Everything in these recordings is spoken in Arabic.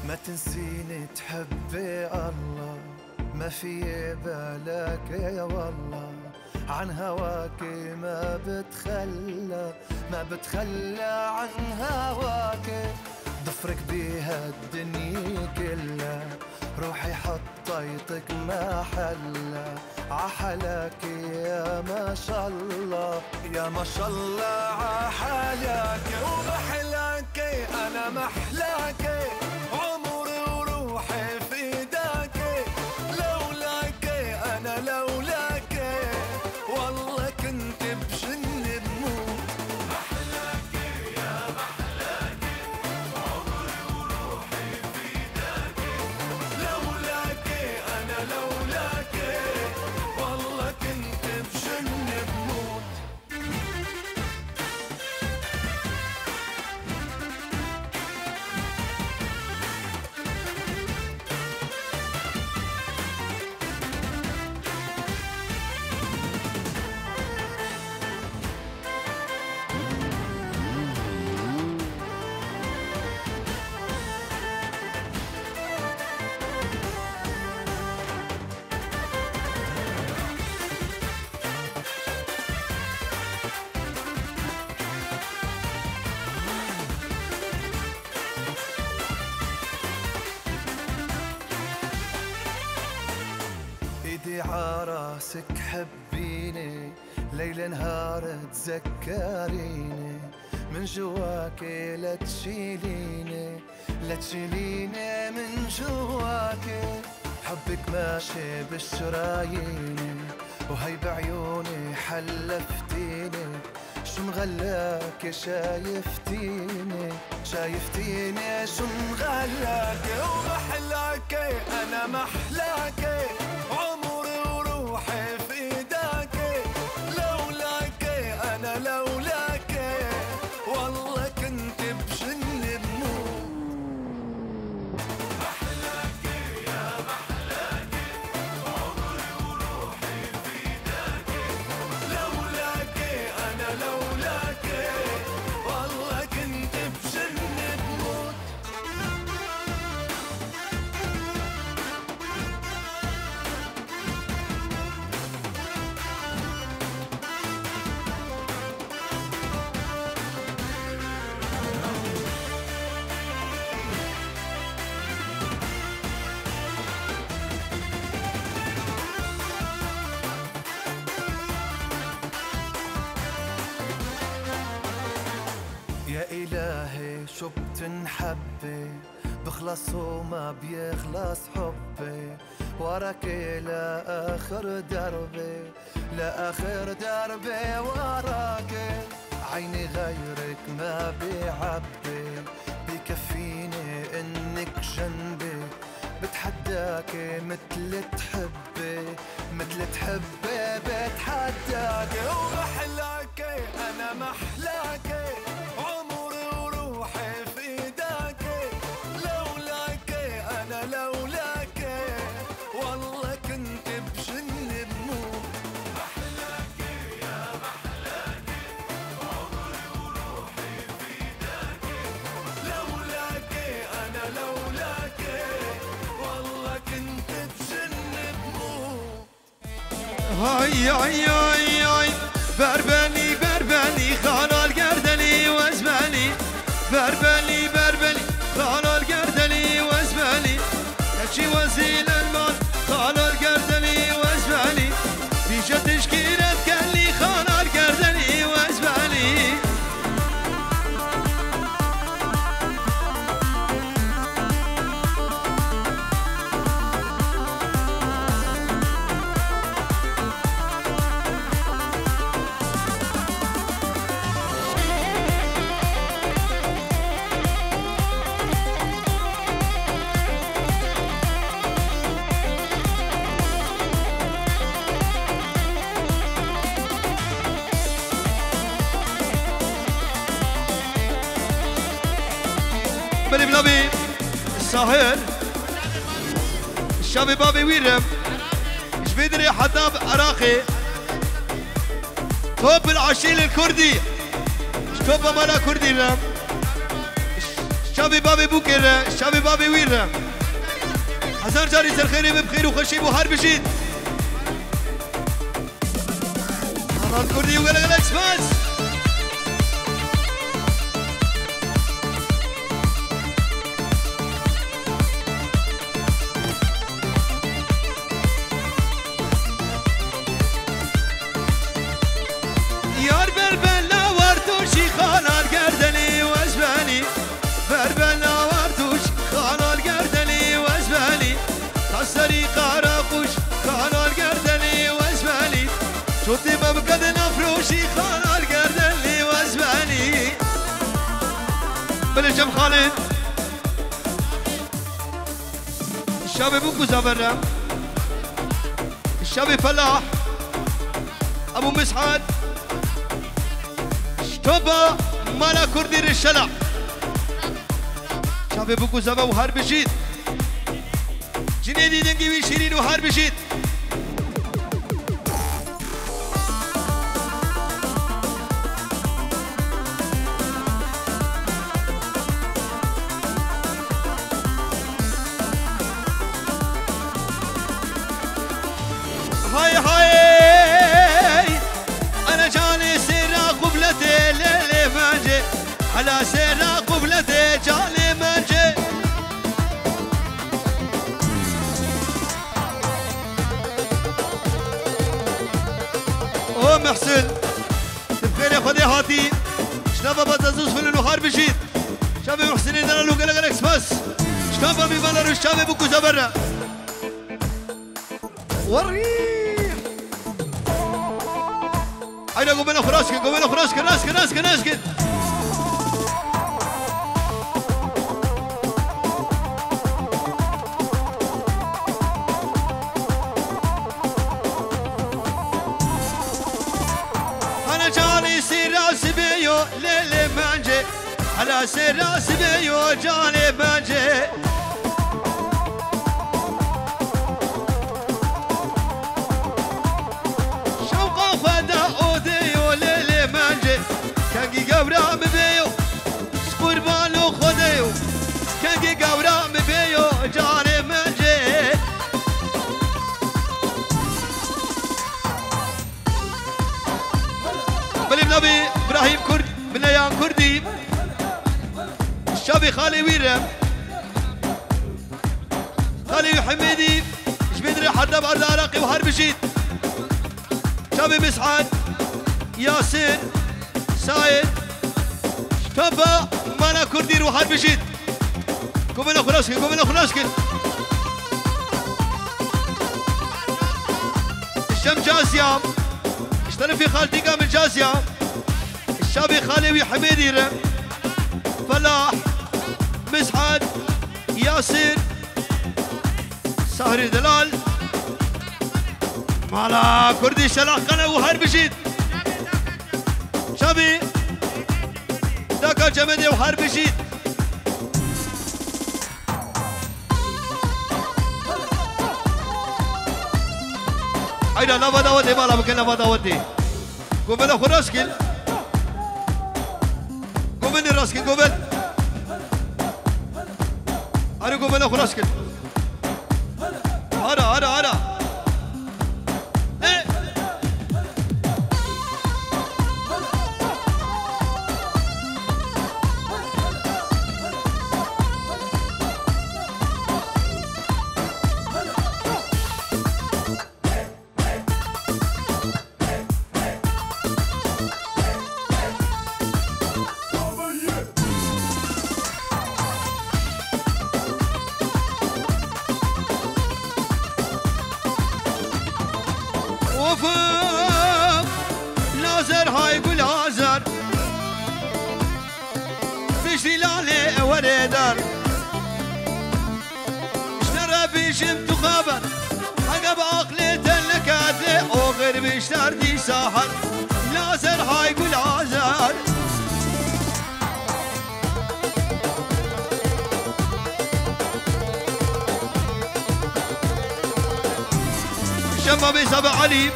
ما تنسيني تحبي الله، ما في بالك يا والله، عن هواكي ما بتخلى عن هواكي، ضفرك بيها الدنيا كلها، روحي حطيتك محلة عحلاكي يا ما شاء الله، يا ما شاء الله عحلاكي ومحلاكي أنا محلاكي، عمري وروحي في ايداكي، لولاكي أنا لولاكي والله كنت بجن بموت، محلاكي يا محلاكي، عمري وروحي في ايداكي، لولاكي أنا لولاكي والله كنت بجن بموت. ايدي عراسك حبيني، ليل نهار تذكريني، من جواكي لا تشيليني من جواكي، حبك ماشي بشراييني، وهي بعيوني حلفتيني، شو مغلاكي شايفتيني شو مغلاكي ومحلاكي أنا محلاكي، عمري وروحي في ايداكي، لولاكي أنا لولاكي والله كنت بجن بموت، محلاكي يا محلاكي، عمري وروحي في ايداكي، لولاكي أنا لولاكي والله كنت بجن بموت. إلهي شو بتنحبي بخلص وما بيخلص حبي وراك لآخر دربي لآخر دربي وراك عيني غيرك ما بيعبي بكفيني انك جنبي بتحداكي مثل تحبي بتحداكي ومحلاكي انا محلاكي عمري وروحي في ايداكي لولاكي انا لولاكي والله كنت بجن بموت محلاكي يا محلاكي عمري وروحي في ايداكي لولاكي انا لولاكي والله كنت بجن بموت هاي هاي هاي هاي بربلي بربلي خانا القردلي وازبلي بربلي بربلي خانا القردلي وازبلي هاتشي وزيل المال خانا القردلي وازبلي في جد تشكيلة قال لي خانا القردلي وازبلي بلي بلابي الساحل الشابي بابي ويرم ايش بيدري حداب عراقي توب العشيل الكردي توب مالا كردي رم الشابي بابي بوكر الشابي بابي ويرم هزار جاري الخيري بخير وخشيب وحرب شيد انا الكردي وقال لك بس شوتي ما بقد نفروشي خانا القردلي وازباني بلشم خالد الشابي بوكو زبرة الشابي فلاح ابو مسعد شتوبا مالا كردي رشلا شابي بوكو زبا وهار بشيد جنيدي دنقي وشيرين وهار بشيد هاي هاي انا جاني سيرا قبلتي ليلي مانجي على سيرا قبلتي جاني مانجي او محسن بخير يا خدي هاتي شنابا بتزوز في النهار بجيت شابي محسن انا لو قال لك بس شنابا بيبالر الشابي بوكو زبرة وري هيدا قومنا فراشك قومنا فراشك ناسك ناسك ناسك أنا جاني سيراس بيو ليلي مانجي على سيراس بيو جاني مانجي قورام بيو قربان خديو كنجي قورام بيو جاني منجي بلي بنبي ابراهيم كرد بنيان كردي الشابي خالي ويرم خالي حميدي ايش بدري حدا بعد العراقي وحرب شيد شابي مسعد ياسين سايد توبا مانا كردي روح هاد بشيت قومنا خلاص كل قومنا خلاص كل الشم جاسيا اشتري في خالتي كامل جاسيا الشابي خالي حميدي فلاح مسعد ياسر سهري دلال مالا كردي شلاح قنا وهر بشيت شابي داكا جمدي وهر بشيت هيدا لا بداوتي مالا بكنا بداوتي قومنا خراسكل قومني راسكل قومن أنا قومنا خراسكل هذا إيه وفوق نازر هاي قول هازر بشري لالي وريدر اشترى بيشم تخابر عقب عقلي تلكاتي وغير بيشتر دي ساحر نازر هاي قول هازر شبابي سبع علي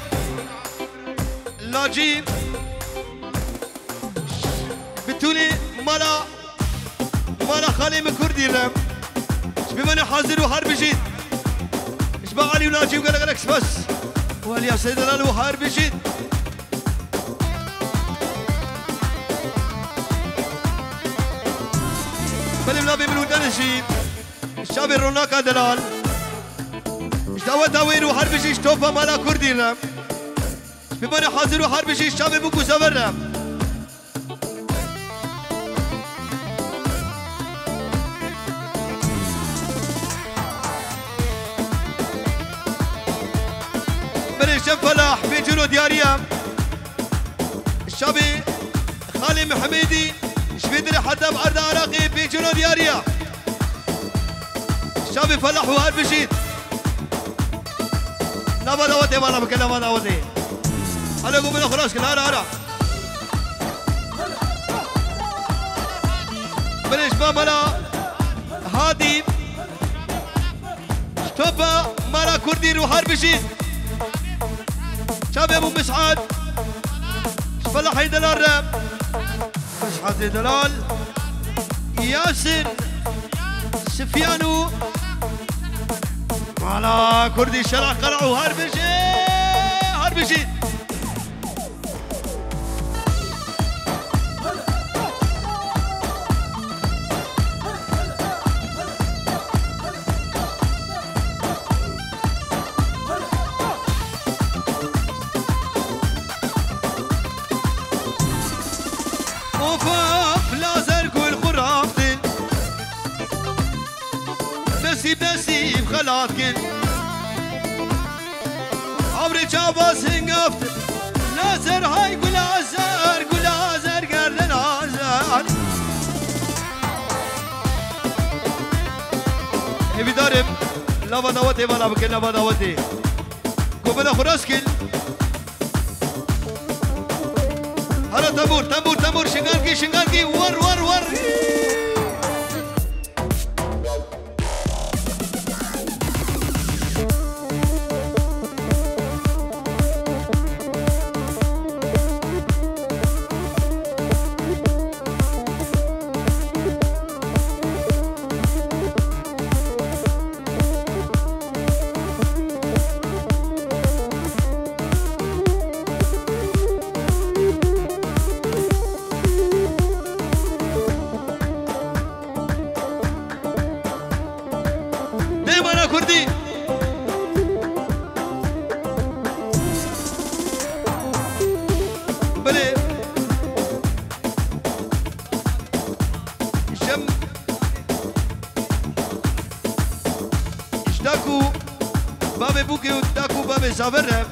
لاجين بتولي مالا خالي من كردي رم شبيباني حاضر وحرب جيد شبا علي ولاجي وقال لك بس وقال يا سيد الله وحرب جيد بلي ملابي من ودنشي الشابي روناكا دلال دعوة وين وحرب شيش توفى مالا كردي رم بماني حاضر وحرب شيش شابي بوكو سفر رم بلي شم فلاح في جنو دياريا الشابي خالي محميدي شبيدري حتى بأرض عراقي في جنو دياريا الشابي فلاح وحرب شيش لا بداوتي ولا بكلم بداوتي انا قومنا خلاص كل هرا بلش بابلا هادي توبا مالا كردي روحار بشيد شاب ابو مسعد فلاحي دلال راب مسعد دلال ياسر سفيانو مالا كردي شرع قرعوا هربشي وفاق لازر كل خرافت نسيب خلات كل عمري جاباس هنقفت لازر هاي قول عزر قردن عزر هبي دارم لا بداوتي ولا بكل لا بداوتي قومنا خراسكل هلا تنبور شنغالكي ور شب زابر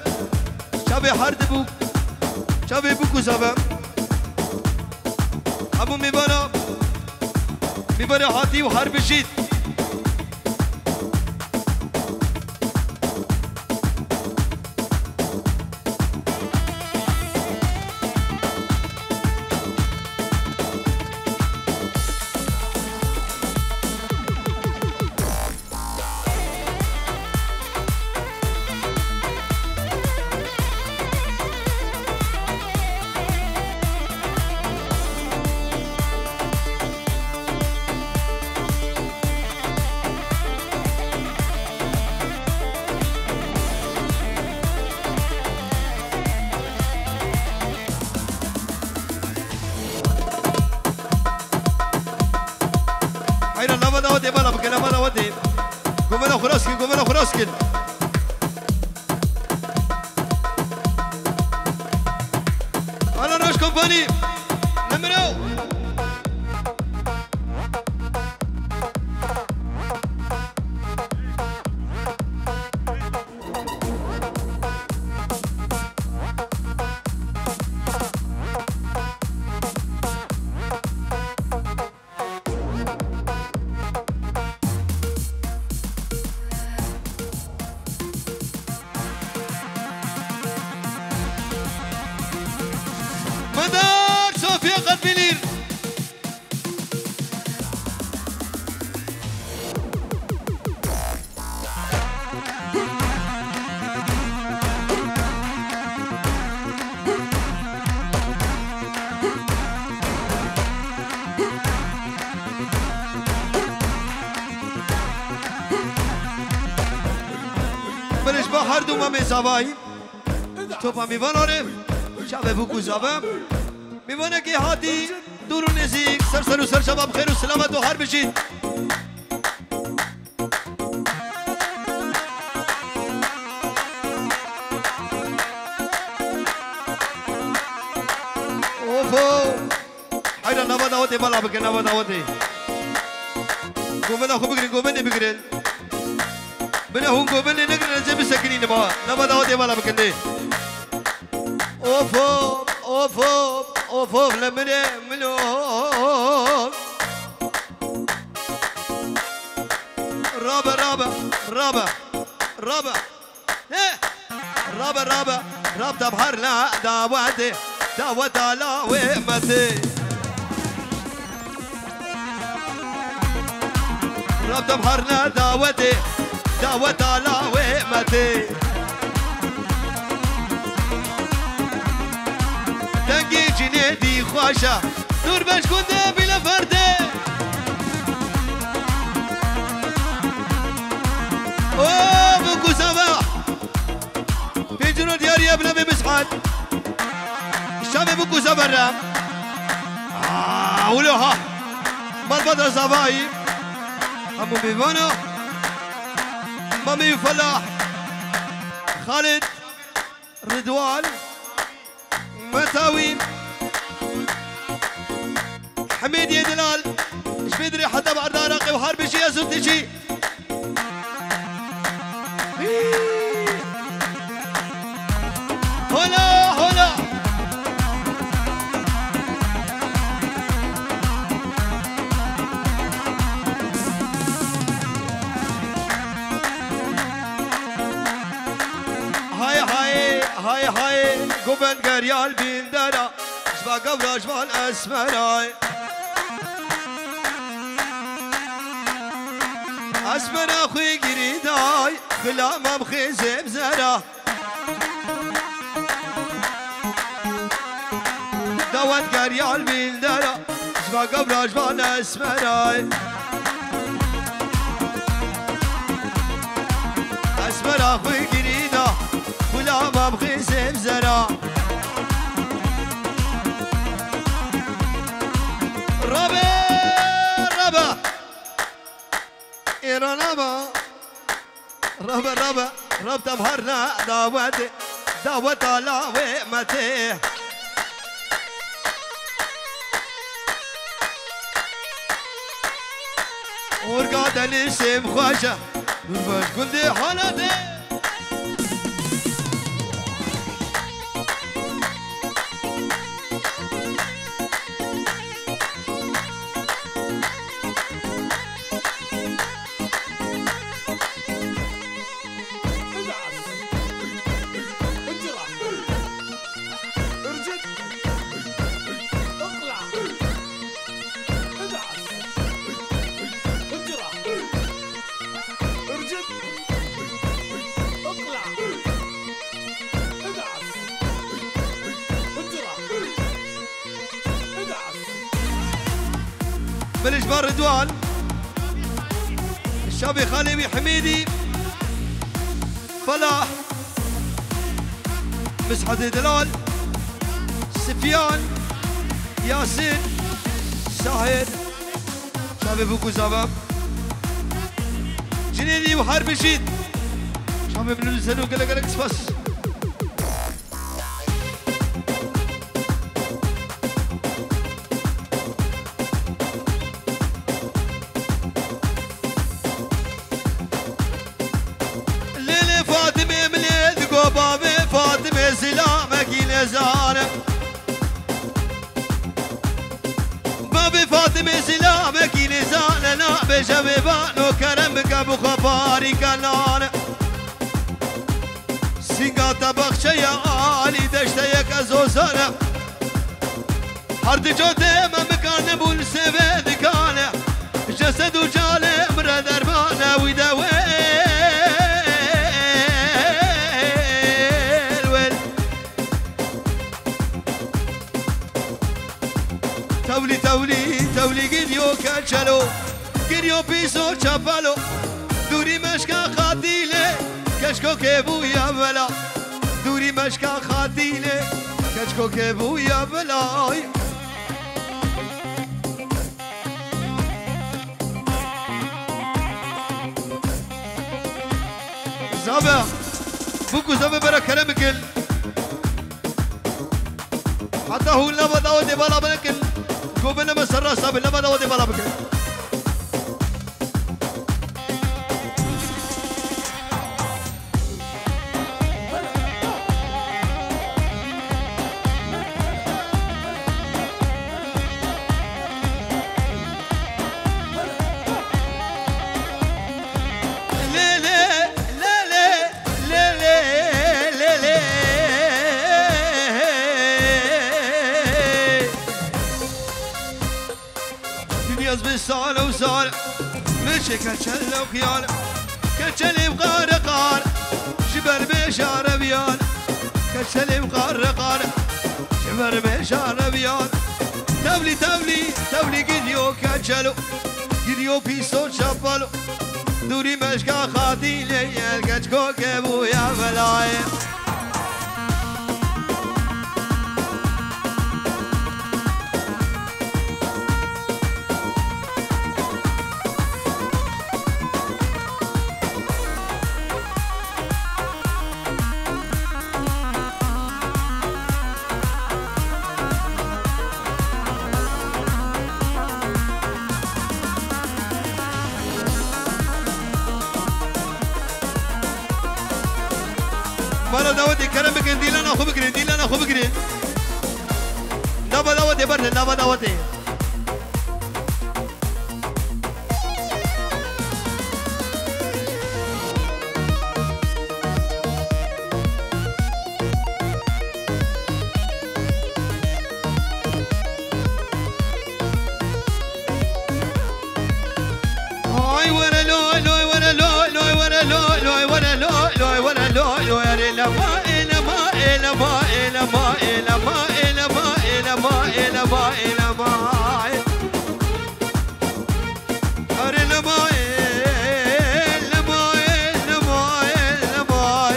شب حرد بوک شب بوکو زابم همو میبانه حاتی و هر بشید قومنا خراسكن انا روش كومباني نمرو مدار صوفيا قد بلير بلش بحر دوما مزاوایی توپا میواناره شب بوکو زابم میمونه که هاتی دور و نزیک سر و سر شباب خیر و سلامت و هر بشید اوفو حیلا نبا دعوتی بالا بکن نبا دعوتی گومن خوب بگرین گومن بگرین بنا هون گومن نگرین زی بسکنین نبا دعوتی بالا بکن دی اوفو اوفو اوفو لمنه منو رابا رابا رابا رابا رابا رابا رابطة بحرنا دعوتي دعوت على وهمتي رابطة بحرنا دعوتي دعوت على وهمتي دنگی جنیدی خواشا دور بش کنده بلا فرده اوه بکو سوا پیجنو دیاری ابنا بمسحاد الشام بکو سوا رام ولوها مال بدر صباحي ابو بيبانا مامي فلاح خالد رضوان متاوي حميد يا دلال ايش بدري حتى بعد راقي وحرب شي يا زبط شي هلا هلا هاي قبن قريال بين درا شبا قبل شبال اسمراي اسمر اخوي قريداي خلا ما بخيزم زرا دوت قريال بين درا شبا قبل شبال اسمراي اسمر اخوي قريدا خلا ما بخيزم زرا ربا ربطة بهرنا دعوتي دعوت على وهمتي ورقاد الاسم خواشة نربش كل حالتي بالإجبار رضوان الشابي خالي حميدي فلاح مسحة دلال سفيان ياسين ساهر شابي بوكو زباب جنيدي وحرب شيد شابي من الزنو قلق سباس ليلي فاطمة مليد قبابي فاطمة سلامك ينزانة بابي فاطمة سلامك ينزانة لا بجببانو كرمك ابو خفاري كنانة سيقاتا بخشة يا آلي دشتيك ازوزانة حرد جو ديما مكان بول سبيد كانة جسد وجالي امر دربانة ويدوي تولي گریو کچلو گریو پیسو چپلو دوری مشکا خاتیله کشکو که بویا بلا دوری مشکا خاتیله کشکو که بویا بلا زابا بوكو زابا برا كلامك حتى هو لما داودي بلا بنكل قوبنا مسرى صاب لما داودي بلا بكل بالصالة وصالة مشي كتشل وخيالة كتشل بغار شبر بشار بيان كتشل بغار شبر بشار بيان تولي قديو كتشلو قديو بيسو شبالو دوري مشكا خاتي ليال كتشكو كبو يا بلاي بلا داودي كرم بكرين دي لنا خو بكرين دي لنا خو بكرين دابا داودي برد دابا داودي اي ورا لو لو ورا لو لو ورا لو لو ورا لو لو ورا لو لو لا ما إلا ما إلا ما إلا ما إلا ما إلا ما إلا ما إلا ما إلا ما أرينا ما إلا ما إلا ما إلا ما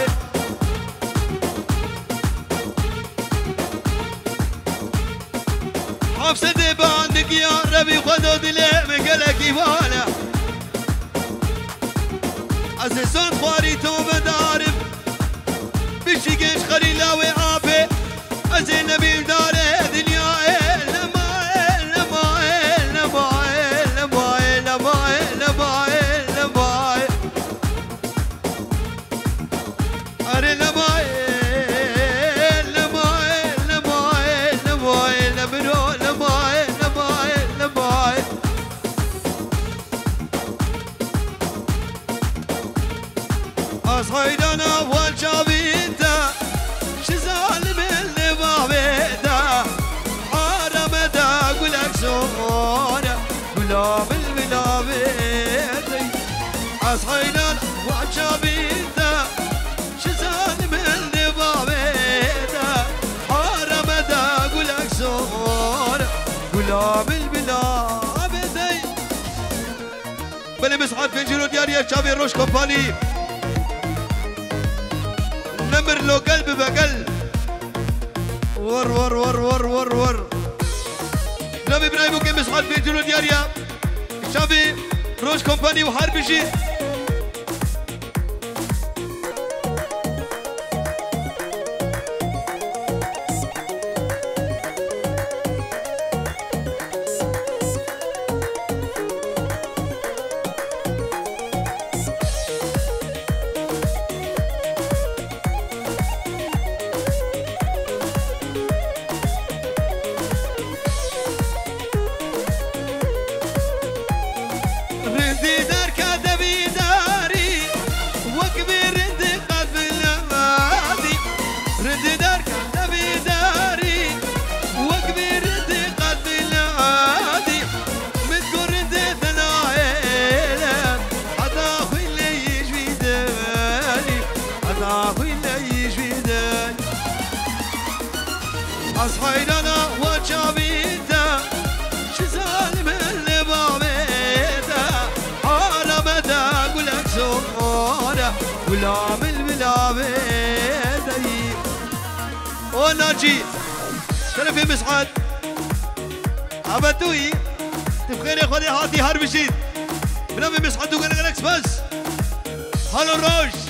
حفصة بعندك يا ربي خذوا دلي من قلك يبالا عزيزان خواري توبة دارب بشيكش خليلاوي عافي أزين نبي داره دنيا لما لما لما لما لما لما لما أري لما لما لما لما لما لما لما أصحيدنا أول شابينتا شزال من لبابيتا حرمتا قلك سونا قلاب البلابيتي أصحيدنا أول شابينتا شزال من لبابيتا حرمتا قلك سونا قلاب البلابيتي بله مسعد فنجيرو دياريا شافي روش كومباني نمر لو قلب بقلب ور ور ور ور ور ور نبي ابراهيم وكيم مسعد فنجيرو دياريا شافي روش كومباني وحرب شيء أصحينا وشابيتا شزال من اللي بابيتا على مدى قولك سورة ولا من بلابيتا وناجي شرفي مسعد عبدوي تبخير يا اخواني هاتي هربشيد بنامي مسعد وقلقلكس بس هلو الروش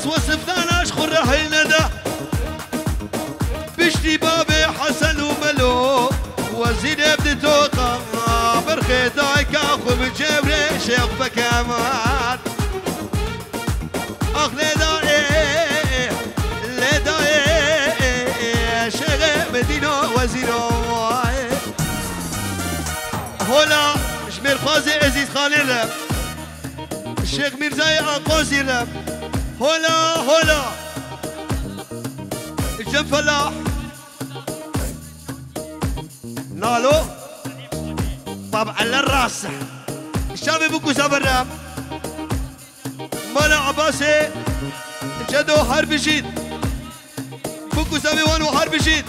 وصفتناش خر حيلنا ده بشتي بابي حسن وملو وزيد ابدتو قمر خيطاك اخو من جبري شيخ بكمان اخ لداي لداي شيخ مدينو وزيرو هلا شمير خازي عزيز خالد الشيخ ميرزاي اقوزي رب هلا هلا الجن فلاح نالو طبعا للراس الشاب بوكو سابر مالا عباسي جدو حرب جيد بوكو سابي وانو حرب جيد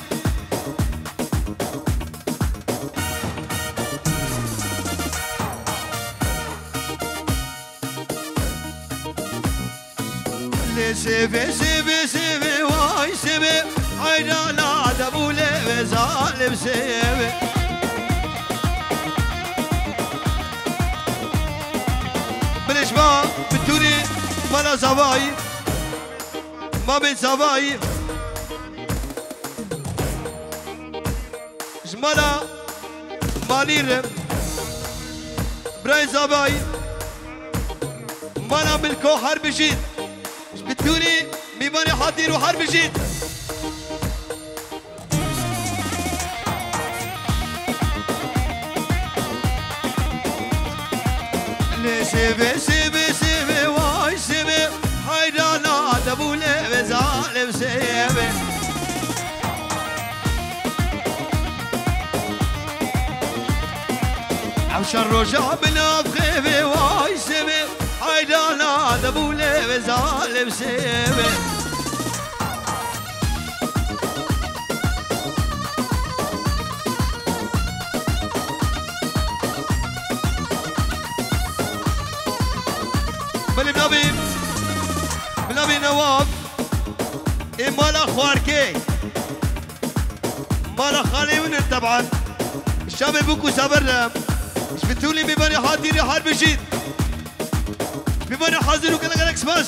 سيبي سيبي سيبي واي سيبي عيدانا دبولي وزالب سيبي بالإشباع بالتوني مالا زواي ما بين زواي جمالا مالير براي زواي مالا بالكو حرب جيد بتوني ميماني حاضر وحرب جيد سيبي سيبي سيبي واي سيبي حيدانا دبولي وزالب سيبي عشان رجع بنا بخيبي واي سيبي حيدانا دبولي وزالب سيبي خواركي مالا خالي من طبعا الشاب بوكو صبرنا ايش بتقولي ببني حاضري حرب جيد ببني حاضر وكلا جالكس بس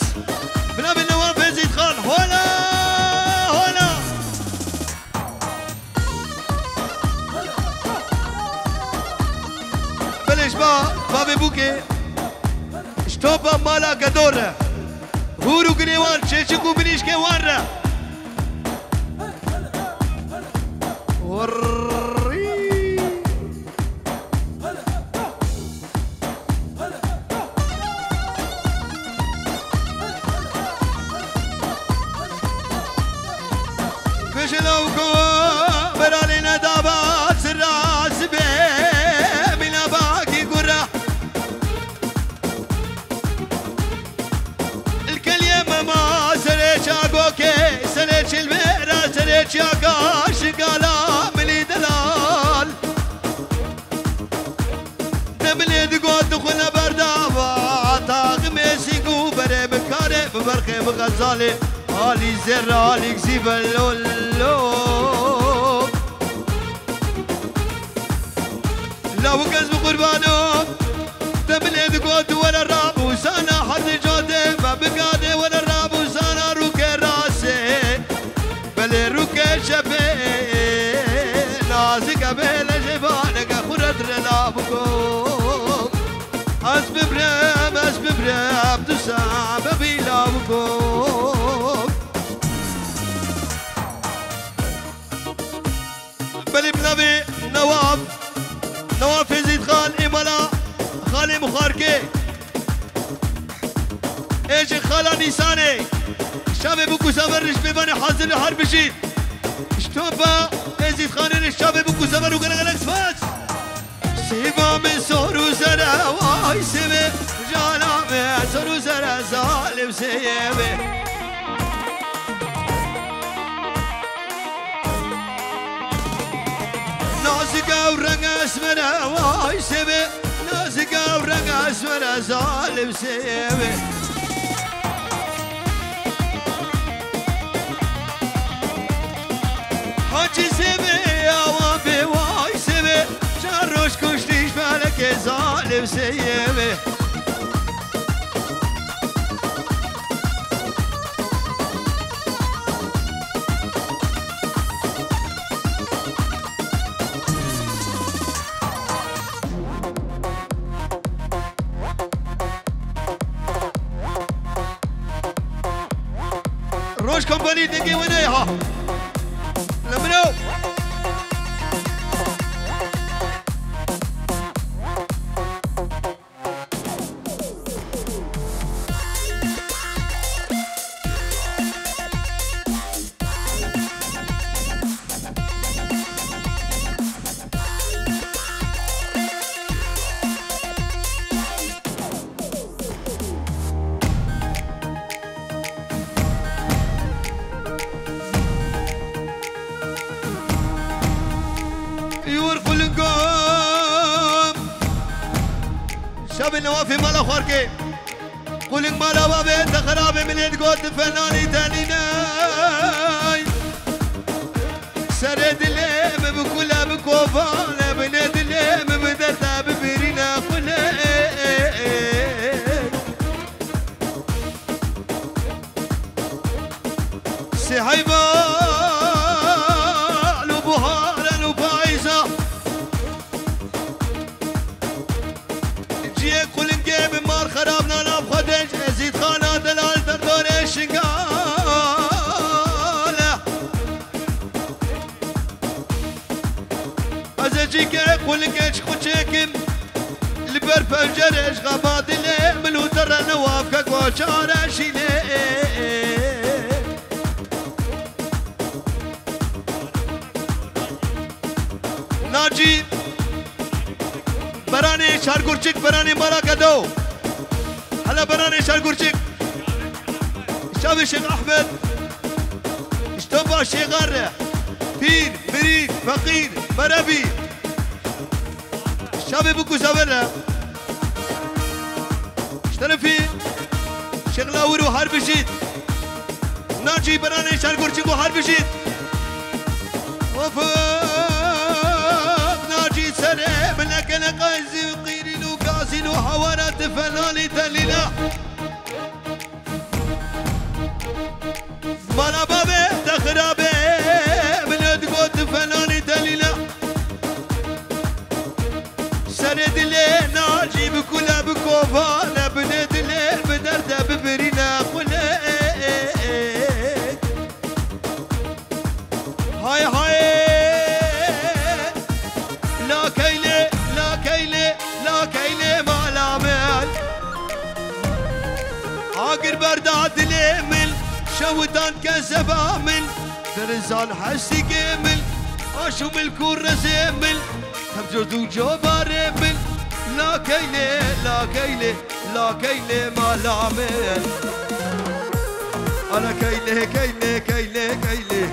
بنام النواب يزيد خان هولا هولا بلش بابي بوكي اشتوبا مالا قدورة هورو قنيوان شيشكو بنيش كيوان بشلوكو برالينا دابات سراس بيه بلا باقي قرة الكلمة ما سريش اقوكي سريش الميرا سريش اقاش قالا ملي دلال دملي دقوت دخلنا بردابا طاق ميسيقو بري بكاري ببرخي بغزالي علي زر علي كزيب اللولو لو كذب قربانو تبلي دقوت ولا الراب وسانا حد جودي ما بقادي ولا الراب وسانا روكي راسي بلي روكي شبي نازك بيلا جبانك خرد رلابكو اسب برام تسعب بيلابكو بلي بنبي نواف يزيد خان إملا خالي مخاركي ايش خالا نيساني الشاب بوكو سافر ببني حاضر الحرب جيد اشتوبا يزيد خان الشاب بوكو سافر وقلق سفاس سيبا من سورو زرا واي سيبي جانا من سورو زرا ظالم سيبي نازقة ورق اسمنا واي سيبي نازقة ورق اسمنا ظالم سيبي حاجي سيبي يا وابي واي سيبي شروش كشتيش مالك ظالم سيبي روش كومباني دقي ونيها لمنو شاب النوافي مالا خواركي قولك مالا بابي انت خرابي من يد قوت فناني تاني ناي سرد الليم بكلها بكوفانا من يد الليم بدرتها ببرينا خلق سحيبة لبهارا لبايزة جيه كل نجيب مار خرابنا ناب خدش زيد خانة دلال تردون الشنقالة أزجيك كل نجيش خدشيكم لبر فجرش غباد اللي ملو ترى نوافك وشارع شيلي ناجي براني شارقورچيك براني مالا قدو هلا براني شارقورچيك شاب الشيخ احمد اشتبع الشيخ غره بير بريد فقير مربي شاب بوكو زبره اشترى فيه شيخ لاورو حرب جيد ناجي براني شال كرسي بو حرب شيت وفوق ناجي سلام لك لقازي وقيري لو قاسي لو حوارات فنالي تليلا مالا بابي تخرابي بلد قوت فنالي تليلا سرد لي ناجي بكلا بكوفانا بند لي بدرت ببرينا قلا هاي هاي لا كيلي لا كيلي لا كيلي ما لامل عاقر بردات الامل شوتان كسب عامل درزان حسي كامل اشوم الكور زامل تبجدو جوبا رامل لا كيلي لا كيلي لا كيلي ما لامل انا كيلي كيلي كيلي كيلي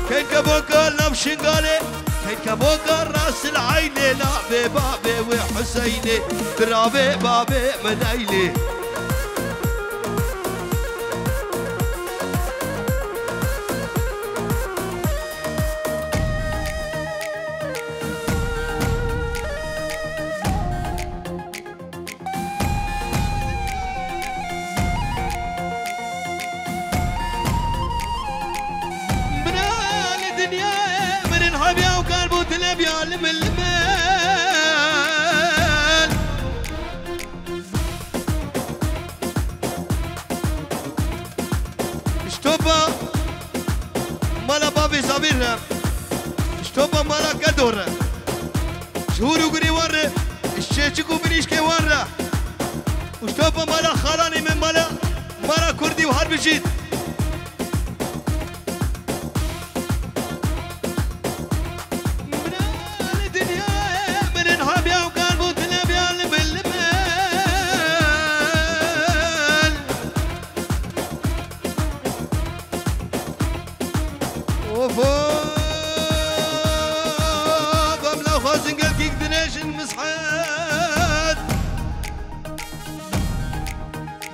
كين كبوكا لمشنقالي كين كبوكا راس العيني لعبي بابي وحسيني درابي بابي مدايلي بيعلم المال اشتوبا مالا بابي صابيرها اشتوبا مالا قدورها شهور وقري ورا الشيشكو بنيشكي ورا واشتوبا مالا خالاني من مالا كردي وحرب جيد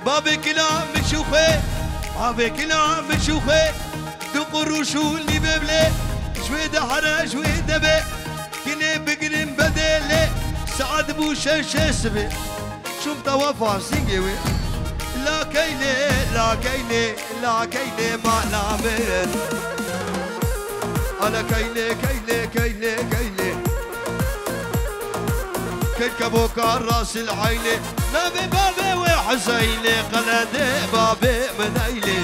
بابي كلا مشوخي بابي كلا مشوخي دقر وشو اللي ببلي شوي دحرة شوي دبي كني بقرن بدلي سعد بو شسبي شوف توفى سنجوي لا كيلي لا كيلي لا كيلي ما نعمل انا كيلي كيلي كيلي كيلي كبوكا راس العيلي نبي بابي وحسيني قلدي بابي منيلي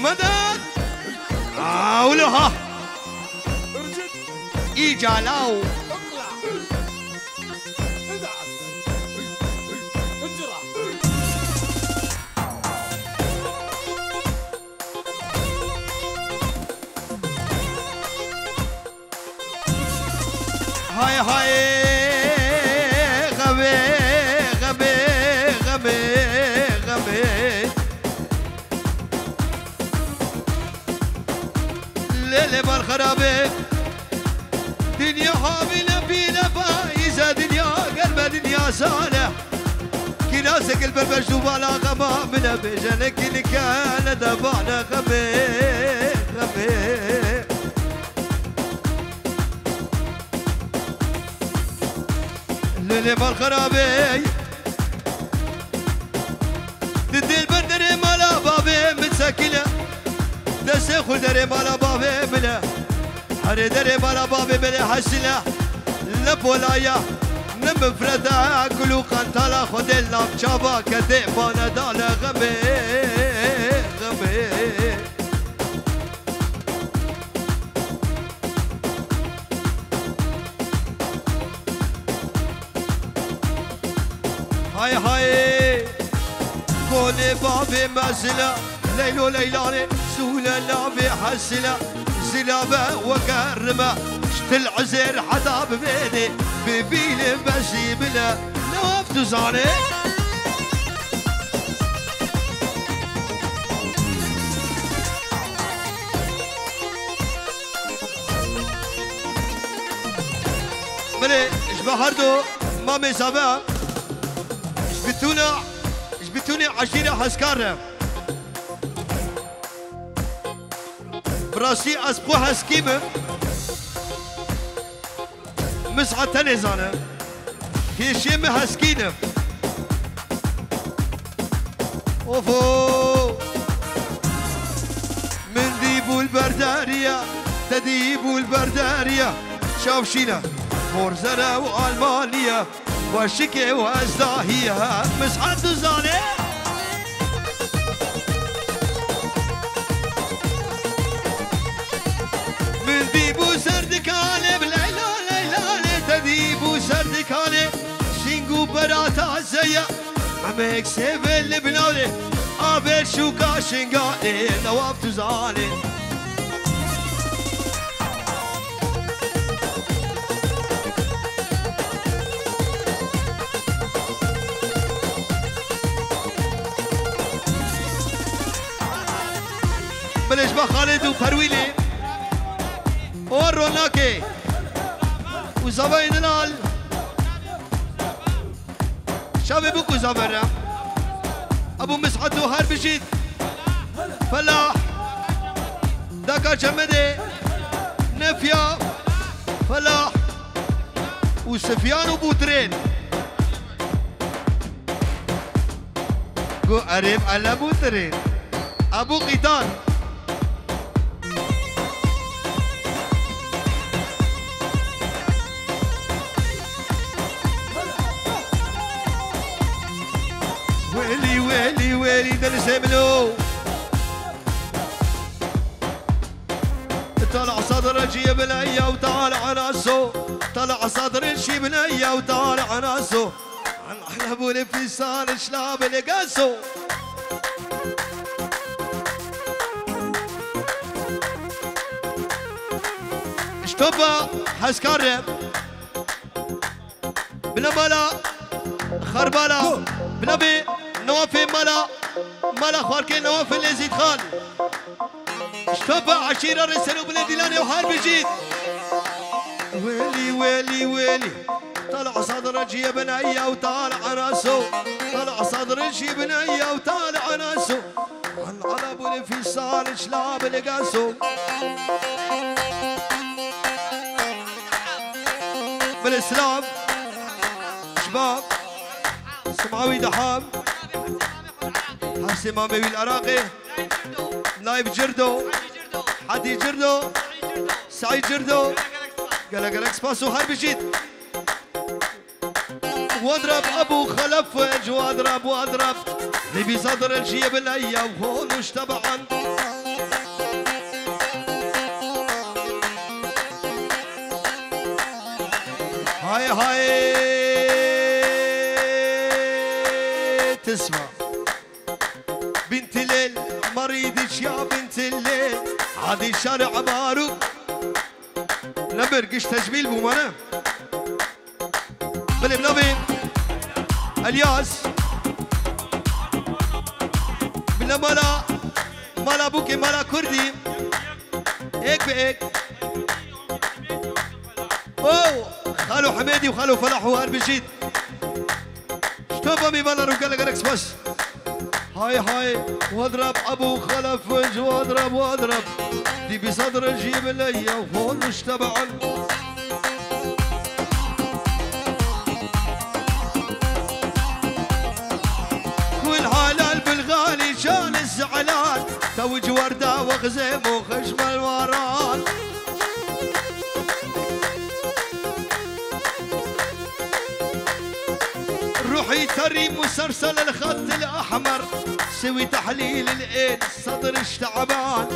مدد ولها إيجالاو هاي هاي غبي غبي غبي غبي ليلة بالخرابة دنيا حاملة بينا فايزة دنيا قلب دنيا صالح كناسك البربش وبالا غما من بجنك اللي كان دفعنا غبي غبي ليلة بالخرابة تدي البندر مالا بابي متسكلة دسي خدري مالا بابي بلا حري دري مالا بابي بلا حسنا لبولايا نمفردا كلو قنطالا خد اللام شابا كدي بانا دالا غبي غبي هاي هاي كوني بابي مسلا ليلو ليلاني سولا لابي حسلا زلابة وكرمة شت العزير حدا ببيدي ببيلي بسيبلا نواف تزاني ملي اش بحردو مامي سابا اش بتوني عشيرة حسكارة براسي اسبقو حسكيمة مسعى تنزانة كيشيمة حسكينة اوفو من ديبو البردارية تديبو البردارية شاوشينا فرزنا وألمانيا وشكي وازداهية مسعى تزانة من ديبو سردكاني بليلة ليلة تديبو سردكاني شينقو براتا الزيا عميك سيفل بنالي قابل شوكا شنقاني نواف تزاني بلش خالد وفرويلي وروناكي وزباين الال شابي بوكو زبرة ابو مسعد وهار بجيد فلاح داكا جمدي نفيا فلاح وسفيان وبوترين قو قريب على بوترين ابو قيطان ويلي ويلي ويلي دلسملو طلع صدر الشي بنية وطالع راسه طلع صدر الشي بنية وطالع راسه عن حلب الانفصال شلاب لقاسه اشتبه حسكرم بنبلا خربلا بنبي نوافي ملا خواركين نوافي لزيد خان اشتبع عشيرة رسلوا بلديلاني وحال بجيد ويلي ويلي ويلي طلع صدر الشي بنية وطالع راسه طلع صدر الشي بنية وطالع راسه عن علب الانفصال شلاب لقاسه بالاسلام شباب سمعوي دحام حسي مامي العراقي نايب جردو حدي جردو سعيد جردو قال جالكس باسو هاي بجيت واضرب ابو خلف وجه واضرب نبي صدر الشي بالايا وهون وش تبعا هاي تسمع بنت الليل مريضش يا بنت الليل عادي الشارع مارو نبرقش تجميل بومانا بالبنبي الياس بلا مالا بوكي مالا كردي هيك بهيك اوه خالو حميدي وخالو فلاح وهار بجيد شتوبا مي بالا روكالا جالكس بس هاي واضرب ابو خلف وجه واضرب دي بصدر الجيب ليا وهون مش تبعا والحلال بالغالي شان الزعلان توج ورده وغزيم وخشم الوران روحي تريم مسرسل الخط الاحمر سوي تحليل العين صدر تعبان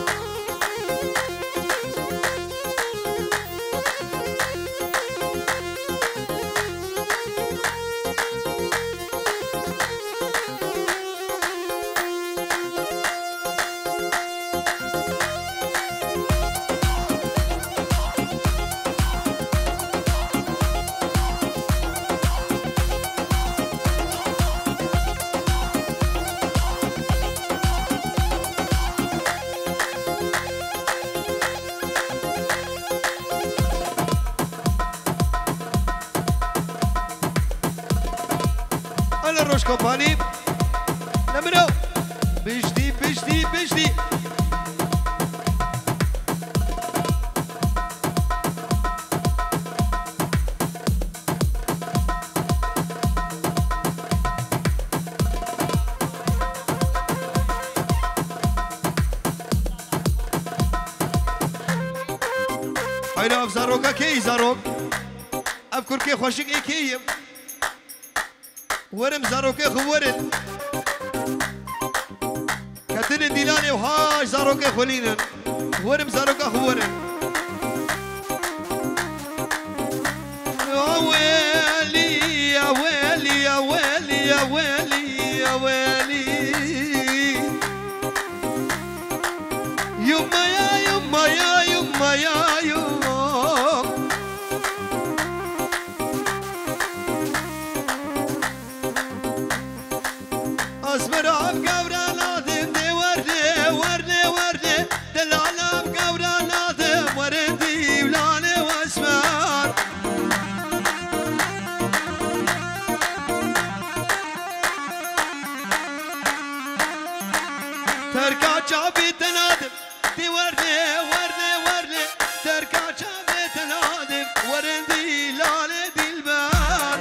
سروش كومباني نمرو بجدي بجدي بجدي هيدا اف زاروكا كي زاروك اف كركي خوشك اي كيم ورم زاروكي خورن كتن ديلاني وهاش زاروكي خولينن ورم زاروكا خورن يا ويلي يا ويلي يا ويلي يا ويلي يا ويلي يما يا يما يا يما يا يما أصبر عم قورا نادم دي وردي وردي وردي دلالة قورا نادم وردي ولاني واسمر تركا شعبي تنادم دي وردي وردي وردي تركا شعبي تنادم وردي لاني دي البار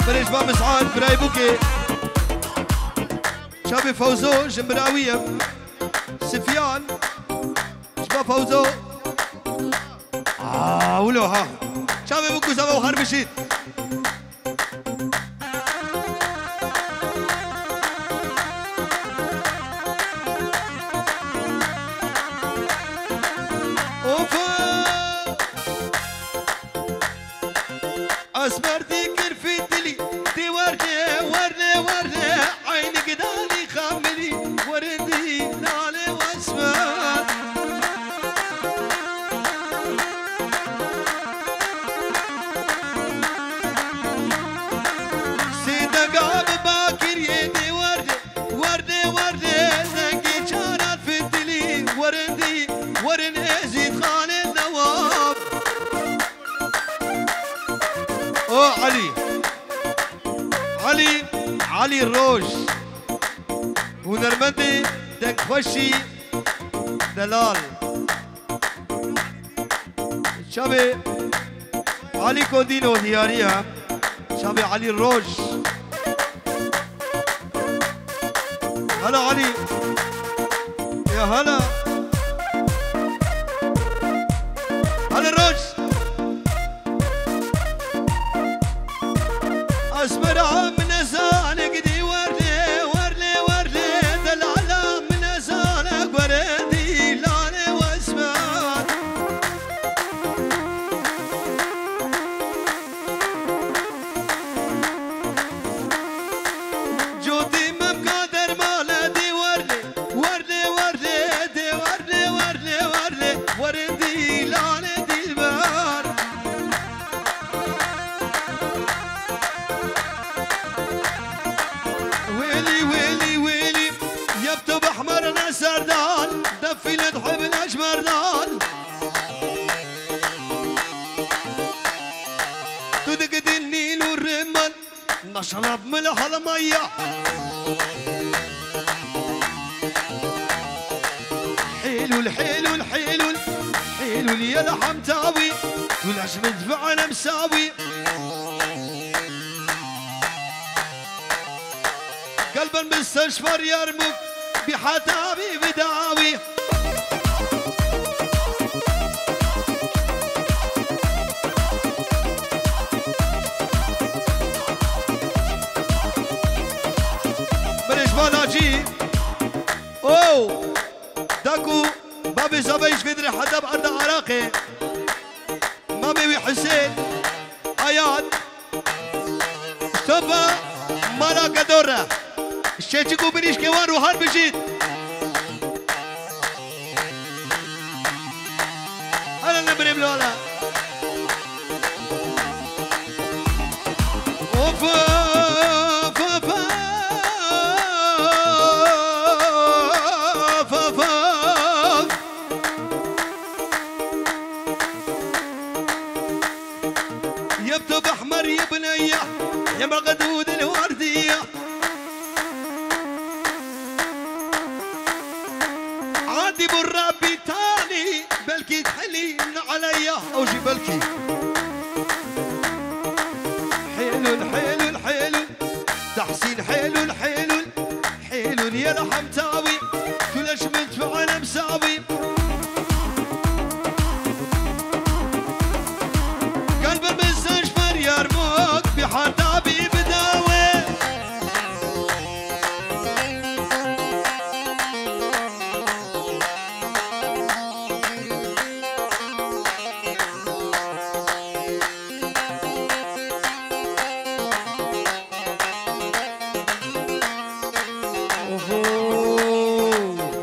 بريش باب سعاد براي بوكي شابي فوزو جمراوية سفيان شباب فوزو ولو ها شابي بوكو سبا وخار بشيت أصبرتي كرفي دلي دي وردي وردي وردي عينك دالي خاملي وردي دالي واسمر سيدة قاب باكر يدي وردي وردي وردي زنقي شارات في الدلي وردي ورن ازيد خان النواب علي علي علي الروج ونرمدي دك خوشي دلال شابي علي كودينو دياريها شابي علي الروج هلا علي يا هلا علي الروج أصبر من أزانك دي وردي وردي وردي دلالة من أزانك وردي لاني واسمر جودي مبقادر مالا دي وردي وردي وردي دي وردي وردي وردي وردي لاني دي البار ويلي ويلي ويلي يكتب احمرنا سردان دفي لتحب الاجمردان تدقد النيل والرمل نشرب ملح المية حلو الحلو الحلو الحلو يا لحم تاوي ولاش مدفعنا مساوي قلبا مستشفر يرمك بحتابي بداوي بريش بالاجي اوه داكو بابي زبيش فيدري حدا بأرض عراقي مامي وحسين اياد صفا مالا قدورة الشيخ بنيش كوان وهار بجيت انا نبرم لولا اوفا يا مقدود الوردية عادي بالربي تاني بلكي تحلين عليا او شي بلكي حلو حلو حلو تحسين حلو حلو حلو يا لحمتاوي كلش مدفع مساوي قلب المستشفى يرموك بحرطابي بداوي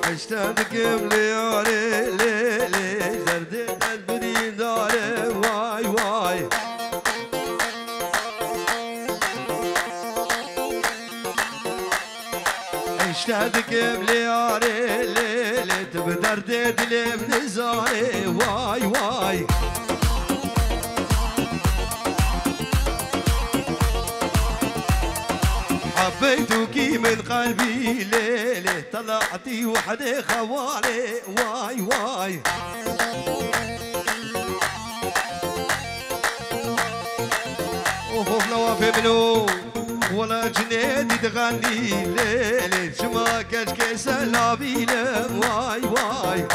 اشتاقك مليوني ليلي زردت البدين داري واي واي اشتاقك مليوني ليلي تبدردت لي من زاري واي واي حبيتوكي من قلبي ليلة طلعتي وحدي خوالي واي واي وخوف نوافي منو ولا جنيدي تغني ليلة شما كشكي سلابي واي واي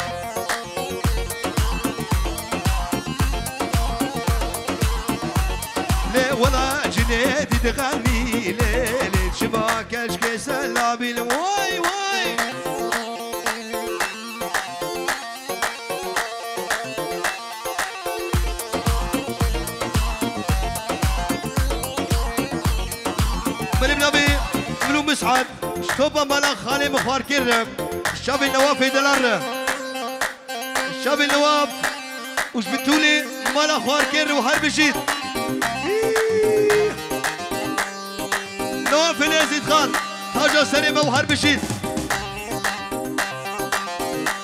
ليه ولا جنيدي تغني ليلة شما كشكي سلابي واي واي بلي بنبي منو مسعد شطوبة مالا خالي مخوار كرم الشابي النواف يدلر الشابي النواف وش بتولي مالا خوار كرم وهر بشيت نواف اليزيد خان تاجا سليمة وهر بشيت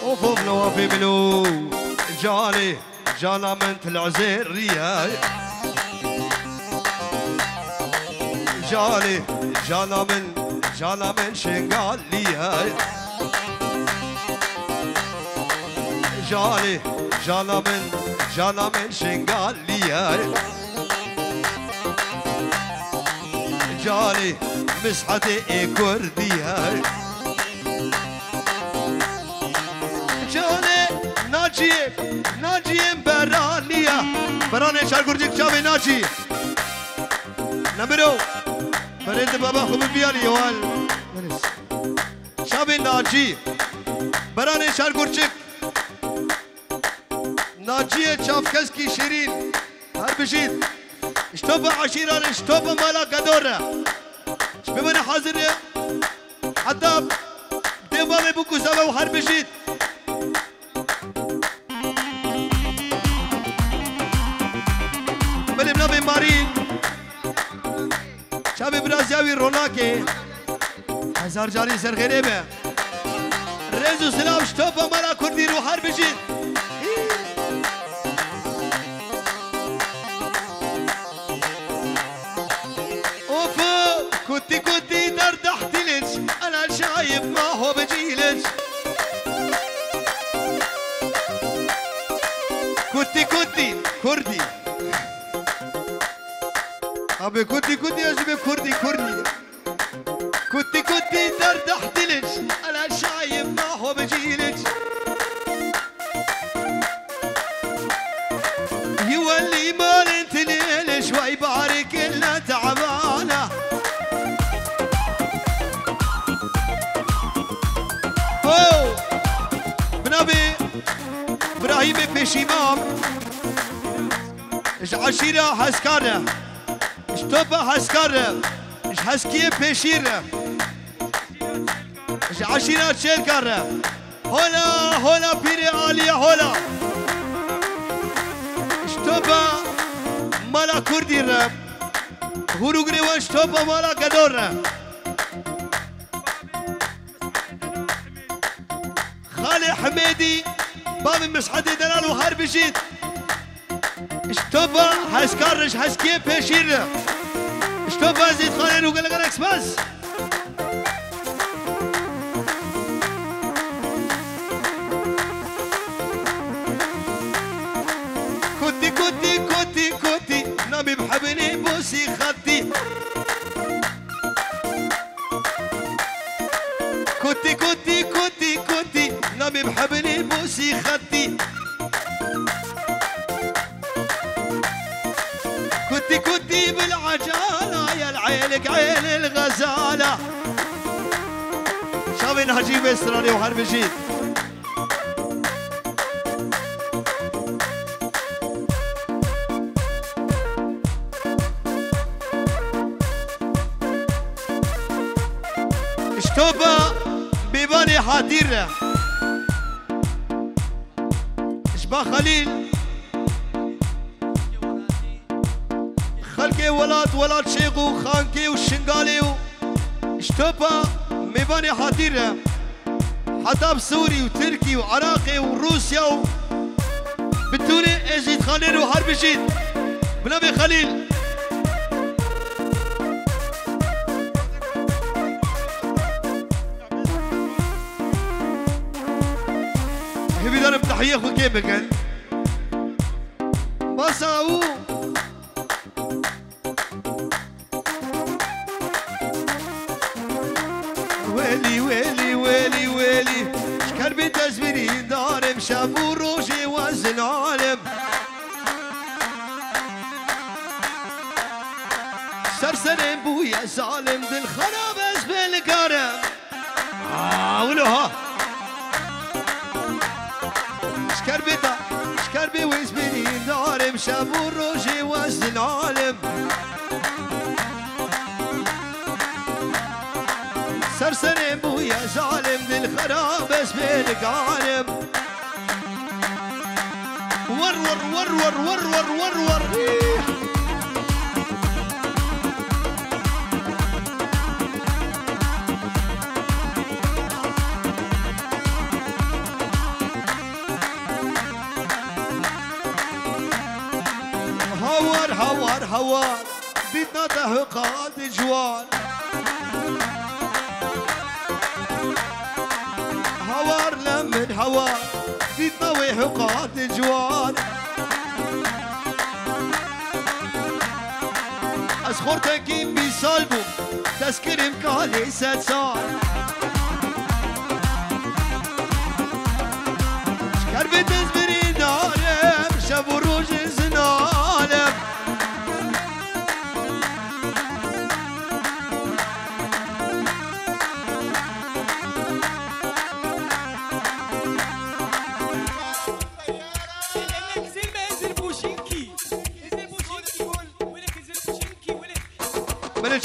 اوف نوافي منو جاني جانا من العزير رياي جاني جانا من شنقال لياي جانا من شنقال لياي جاني مسحتي كردياي جاني ناجي برانيا براني شاركورجيك شابي ناجي نمرو بريد بابا خبر بيالي يوال شابي ناجي براني شاركورجيك ناجي شافكسكي شيرين هر بشيد اشتوبة عشيران اشتوبة مالا قدورة بمن حاضر حتى ديوامي بوكو سبا وهر بشيد بلي بنابي مارين شابي برازياوي روناكي هزار جاري سر غريبة ريزو سلام اشتوبة مالا كردي رو هر بشيد كنتي دردحت لج انا شايف ما هو بجيلج كنتي كردي ابي كنتي اجيب كردي كنتي دردحت لج انا شايف ما هو بجيلج يولي مال انت ليل شوي بارك الا تعبانه بنابي ابراهيم بيشيمام اش عشيرة هسكارة اش توبة هسكارة اش هسكية بيشيرة اش عشيرة شيركارة هولا بيري عالية هولا اش توبة مالا كردي رب هوروغري واش توبة مالا قدور رب خالي حميدي بابي مسحدي دلال وهر بشيت اشتبا هسكرش هسكي بشير اشتوفا زيد خالد وقال لك اكس بس كوتي كوتي كوتي كوتي نبي بحبني بوسي خدي كوتي كوتي كوتي كوتي نبي بحبني بوسي خدي كوتي كوتي بالعجالة يا العيلك عيل الغزالة شابين هجيب اسراري وحرب جيد اشتوبا بيباني حاتيرة اشبا خليل خلكي ولاد شيخو خانكي والشنغالي اشتوبا ميباني حاتيرة حتى بسوري وتركي وعراقي وروسيا بالتوني اجيد خليل وحرب جيد بنبي خليل هبي بتحية خو كيفك بصاو ويلي ويلي ويلي ويلي شكربي تزبيري دارم شافو روجي وزن عالم سرسرين بويا ظالم دل خراب اسبل كرم ولوها شكربي وزبيري دارم شافو روجي وزن عالم سرسرين بويا ظالم دل خراب اسبيلك عالم ور ور ور ور ور ور ور هوار هوار هوار بدنا تهقات جوار هوار لمن هوار تطوي حقات جوار اسخورتك بيصلبوا تذكر مكالي ستسار شكر بتزبري نالم شابو روج زنالم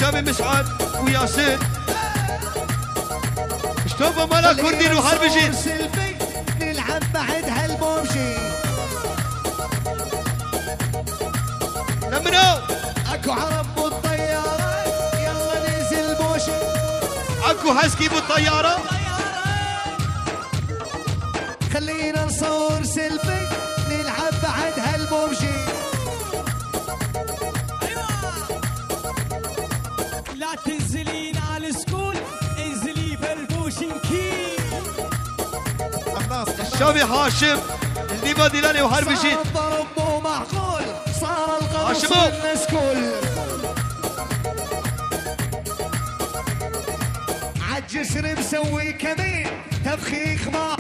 شامي مسعد وياسين اشتوفوا مالا كردين وحرب جيد نلعب بعد هالبومشي لمنو اكو عرب بالطيارة يلا ننزل بوشي اكو هسكي بالطيارة خلينا نصور سيلفي نلعب بعد هالبومشي لا تنزلين على السكول انزلي بالبوشنكي الشامي هاشم الليبا ديلاني وحرب جيد صار الضرب مو معقول صار القرص هاشمو والنسكول عالجسر مسوي كمين تبخيخ ما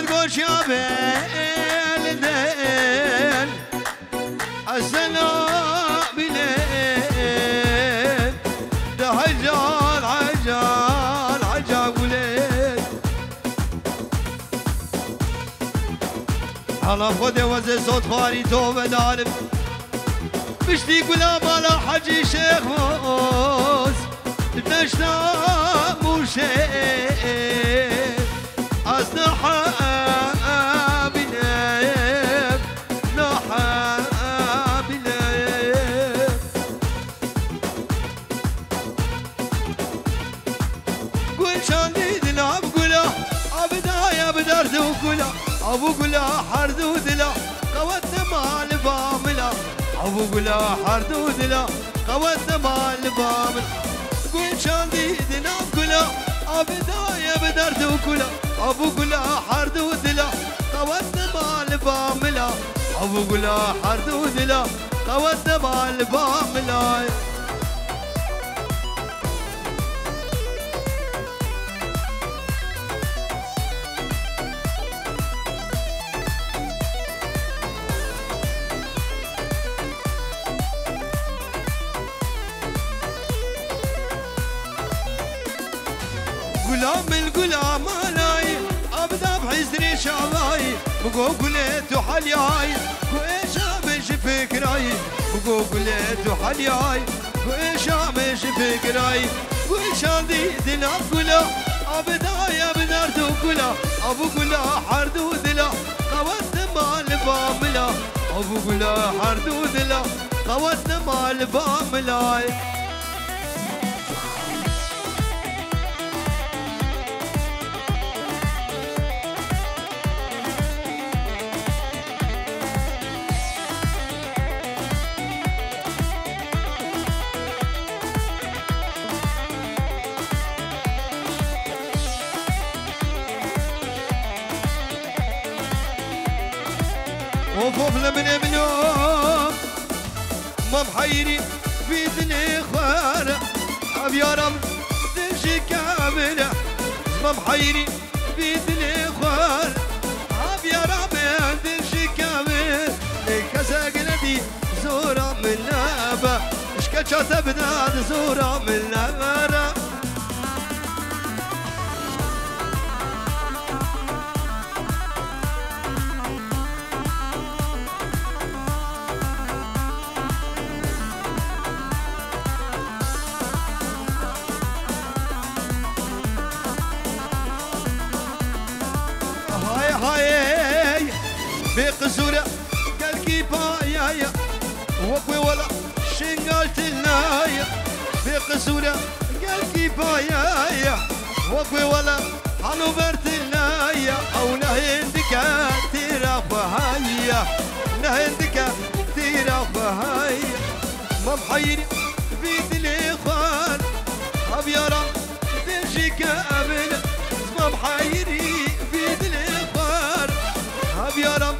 القوش يا بلدين السلام بلين ده عجال عجال عجال ولين على خده وزي صوت خاري توبة دارب بشتي قلا بالا حجي شيخ موز نشتا مو شيء أصنع بنايب نحا بنايب قول شاندي دلاب قولا أبدايا بدرد وقولا أبو قولا حرد ودلا قوتنا مع الباملا أبو قولا حرد ودلا قوتنا مع الباملا قول شاندي دلاب قولا أبدايا بدرد وقولا أبو قولا حرد ودلا قوتنا مع الباملا أبو قولا حرد ودلا قوتنا مع الباملا غلام الغلام علي ابدا بحزري شعلاي بقو قلت حلياي وايش مش فكراي بقو قلت حلياي وايش مش فكراي وايش عندي دلا قلا ابدا يا بدرت وكلا ابو قلا حرد ودلا قوت مال باملا ابو قلا حرد ودلا قوت مال باملا وفوف لمن منهم ما محيري في دني خوارة أب يا رب تمشي كاملة ما محيري في دني خوارة أب يا رب تمشي كاملة ليك ساقلتي زورة من نابة اشكال تبدأ زورة من نابة بقصورة قال كيفايا وقوي ولا شنقلت النايا بقصورة قال كيفايا وقوي ولا حنوبرت النايا أو نهندك تيرا فهايا نهندك تيرا فهايا ما محيري بيت الإخوان أب يا رب تمشي كامل ما محيري بيت الإخوان أب يا رب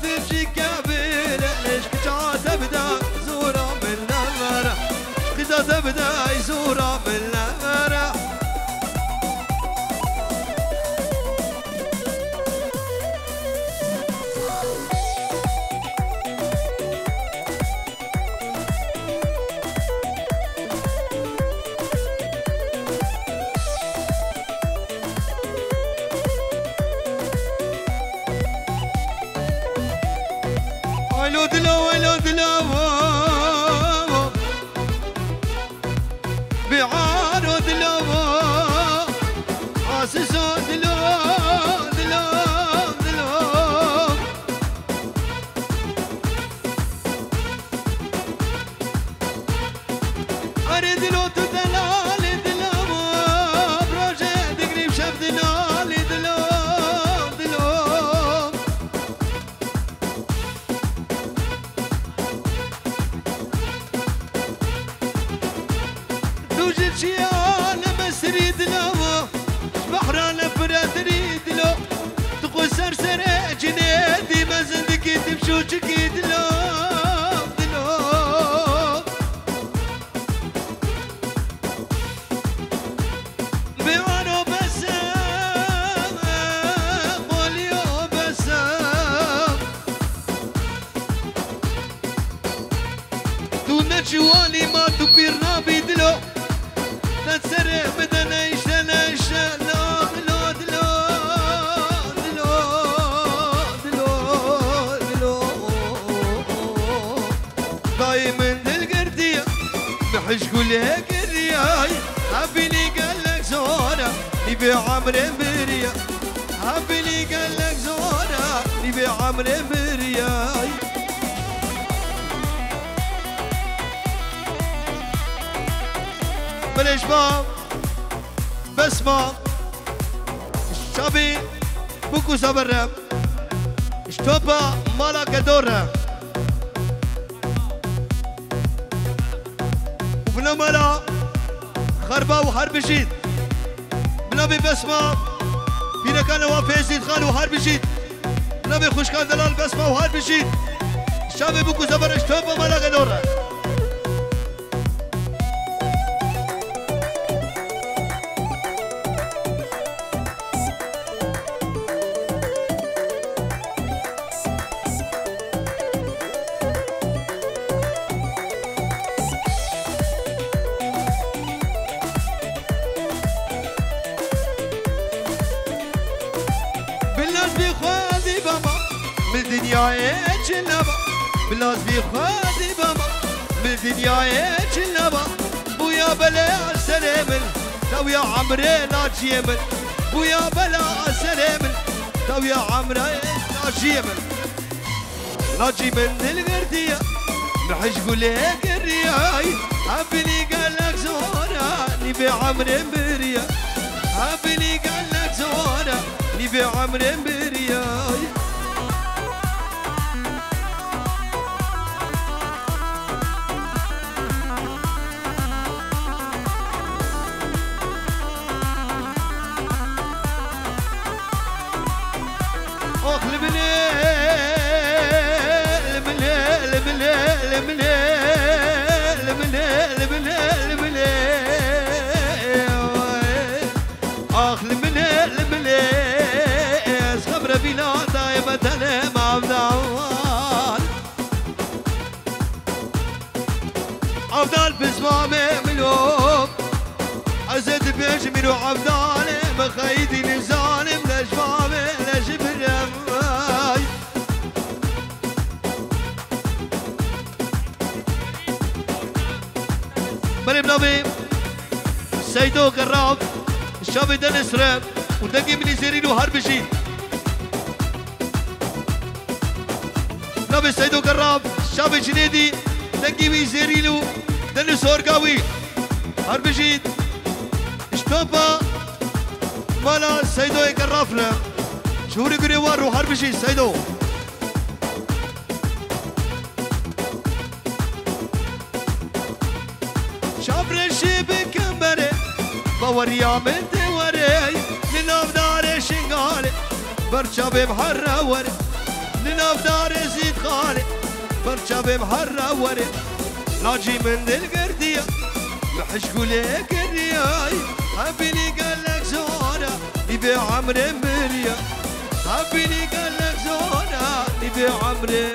تمشي كامل ليش كجا تبدا زورة من نمرة كجا تبدا زورة من نمرة ويلو دلو ويلو دلو بعارو دلو حاسسو دلو دلو دلو أريد لو تدلالي دلو بروجي دقريب شاف دلالي دلو دلو شيال مسري دلو بحران فرا تريد لو تقول سرسر جنيدي مزندك تمشوشك دلو دلو بيوانو بس قوليو تو نجوالي ما تبيرنا بدلو نتسرع بدنا يشتنا دلو دلو دلو دلو دلو دلو دايما دلقردية محش كلها قرياي حبيني قالك زورة نبي عمري بريا حبيني قالك زورة نبي عمري برياي بلش باب بسمة الشعبي بوكو صبر اشتوبا مالا كدورة وبنا مالا خربا وحرب جيد بنبي بسمة بينا كان وافيزيد خان وحرب جيد بنبي خوشكان دلال بسمة وحرب جيد الشعبي بوكو صبر اشتوبا مالا كدورة بالدنيا جنبا بلاز بيخادي بابا بالدنيا جنبا بويا بلا سلامل تو يا عمري ناجيمل بويا بلا سلامل تو يا عمري ناجيمل ناجي من الغردية محش قولك الرياي حبني قالك زورا نبي عمري بريا حبني قالك زورا نبي عمري برياي عبدال بزمامي ملوم عزت بيجمل وعبدالي مخيدي نزالم لجمامي لجبرم بني بنبي سيدو قراب الشابي دنس راب ودقي من يزيرينو هرب جيد نبي سيدو قراب الشابي جنيدي دقي من يزيرينو دنس هورقاوي هرب جيد اشتوبا مالا سيدو يقرافنا شهوري قريوار وهرب جيد سيدو شابرشي بكمبري بوريا من دوري لناف داري شنقالي برشابي بحرة وري لناف داري زيد خالي برشابي بحرة وري ناجي من القردية محش قولك الرياي حبيني قالك زورا نبي عمري مريا حبيني قالك زورا نبي عمري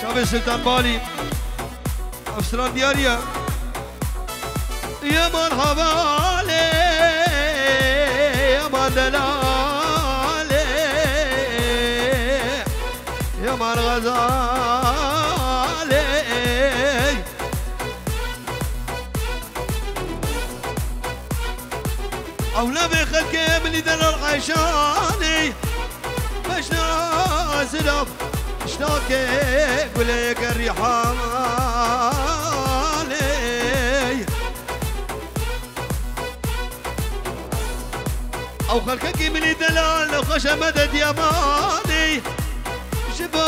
شعب سلطان بالي افسران دياريا يا مرحبا علي يا مدلالي يا مرغزالي أولا بخلقي من يدل العيشاني باش نازل اشتاقي قولك الريحاني او خلقك من الدلال خش مدد يماني شبا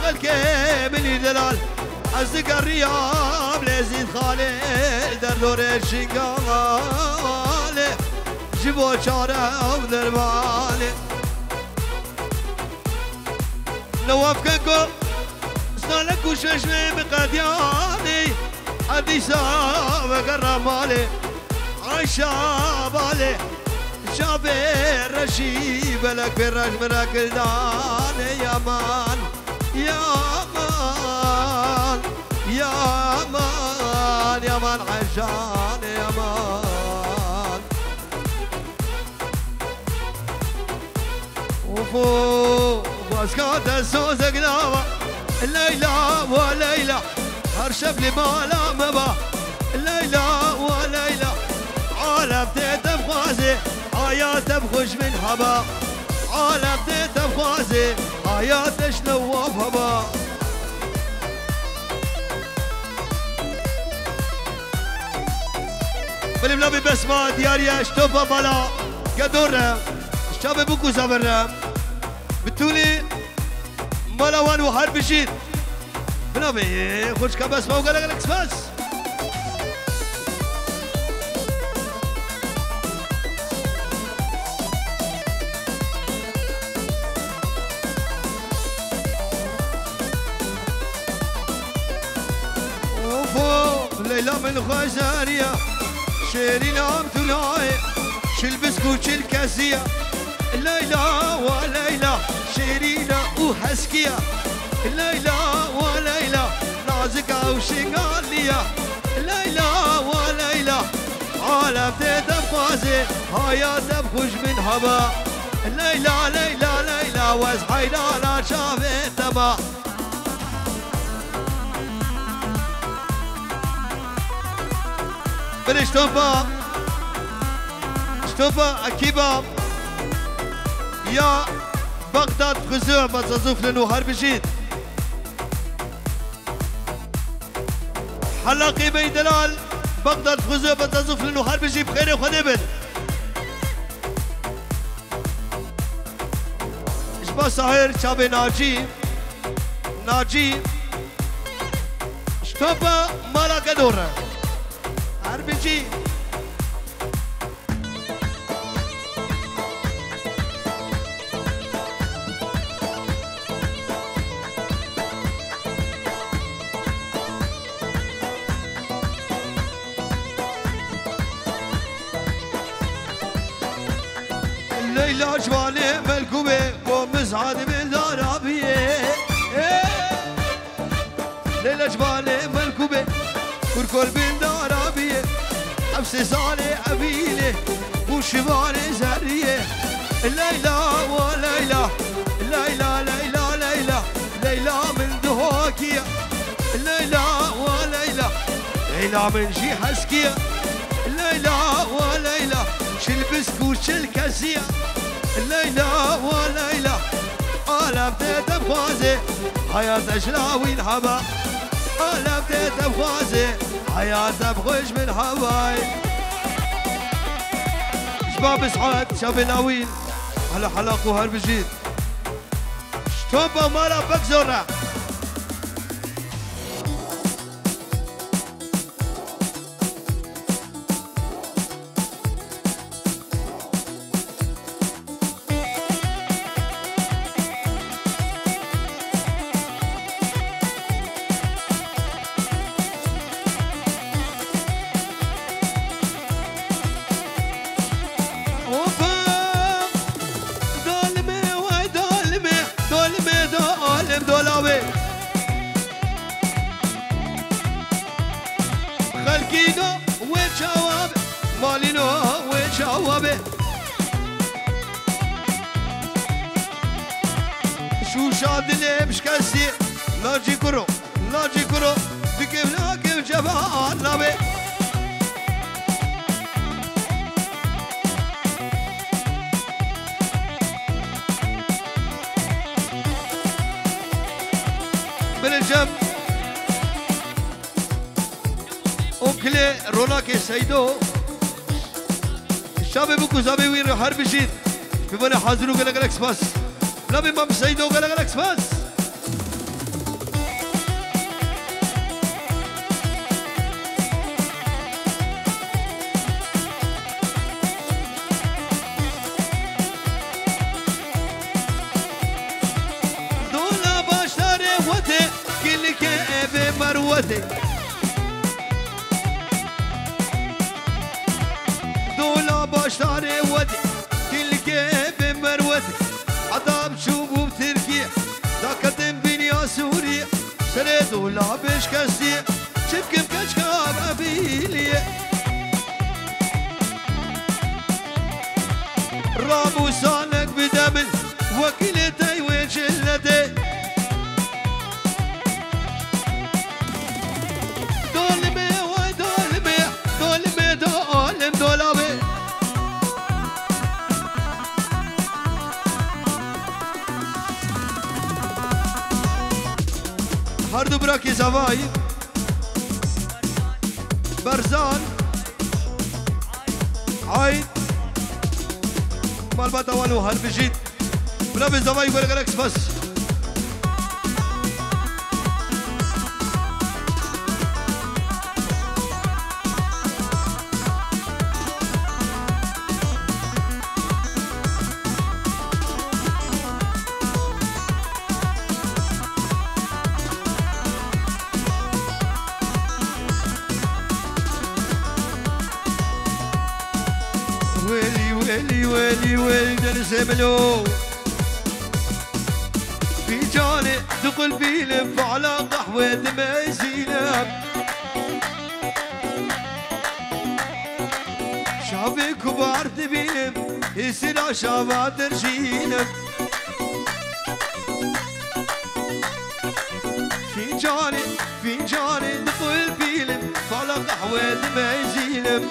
خلقي من الدلال ازق الرياب لزيد خالي دردور الشنقالي جبو شارع ودربالي نوافقكم سنالك وششمي بقدياني حديثا وقرب مالي عشا بالي شابير رشي بلك بالرج مراكل دان يا مان يا مان يا مان يا مان عشان يا مان وفوق واسكات السوزق ناوى الليلة وليلة هرشب لي مالا مبا الليلة وليلة عالم تيتم خوازي حياة بخش من هبا عالم تيتم خوازي حياتش نواف هبا بالبلابي بسمة دياريا شتوبا مالا قدورة الشاب بوكو زبرة بتولي مالا وانو حرب بشيد بلابي خوش كبسمة وقالك الاكسباس ليلى من خزارية شيرين عم تلاي شل بسكوت شل كاسية ليلى وليلى شيرين وحسكية ليلى وليلى نازكة وشنغالية ليلى وليلى عالم تيتم خوازي حياة بخش من هبا ليلى ليلى ليلى وزحينا لا شافت تبا شتوبا شتوبا أكيبا يا بغداد خزوع بتصوف لنو هرب جيد حلاقي بي دلال بغداد خزوع بتصوف لنو هرب جيد بخير وخنبل إشبا ساهر شابي ناجي شتوبا مالا قدورة هربجي الليلة جواني ملكوبة ومزعاد من دارابية ليلة جواني ملكوبة كركل بن دارابية حبس صالي عبيلة وشمالي زرية ليلى وليلى ليلى ليلى ليلى ليلى من دهوكية ليلى وليلى ليلى من شي حسكية ليلى وليلى شل بسكوت شل كاسية ليلى وليلى عالم تيتم خوازي حياة شلاوي الهبا عالم تيتم خوازي حياة بخش من هواي شباب اسعاد شاب الاويل على حلاق وهرب جديد شتوبا مالا بكزورة دولابي خلقيقو وجواب مالينو وجوابي شو شادني مشكسي لاجي كرو دكب جبان نبي بالجنب اوكلي رولاكي سيدو الشاب بوكو زابي وين حرب جيد بمن حاضروا قال لك باس لا بمن سيدو قال لك باس مروتي دولا باشتاري ودي كل كيف كسي شبكم كشكاب أبيلي رامو سالك بدمن وكيلتي وجلتي دولمي ودولمي دولمي دولم دولابي هردو براكي زواي برزان عين مال باتا والو هر بجيت بلا بزواي برغركس بس ويلي درسملو في جاني دخل بيلم على قهوة مزينة شعبي كبار تبيلم يصير شعبات رجيلم في جاني دخل بيلم على قهوة مزينة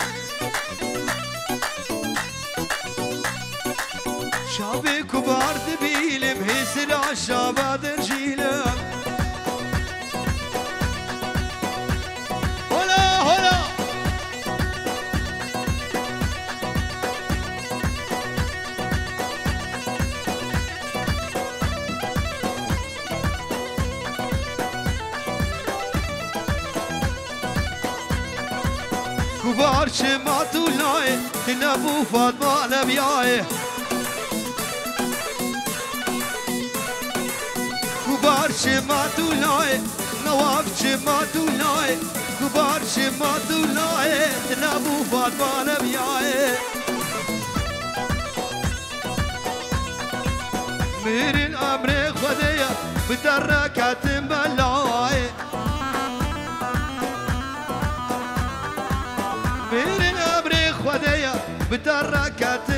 شعبي كبار دبيلم هيسر عالشعبات رجيلم هلا هلا كبار شمعتو لاي تنبو فاطمة نبياي كبار شماتو لاي نواف شماتو لاي كبار شماتو لاي تنابو فاطمة نبياي ميرين أمري خدية بتركات ملاي ميرين أمري خدية بتركات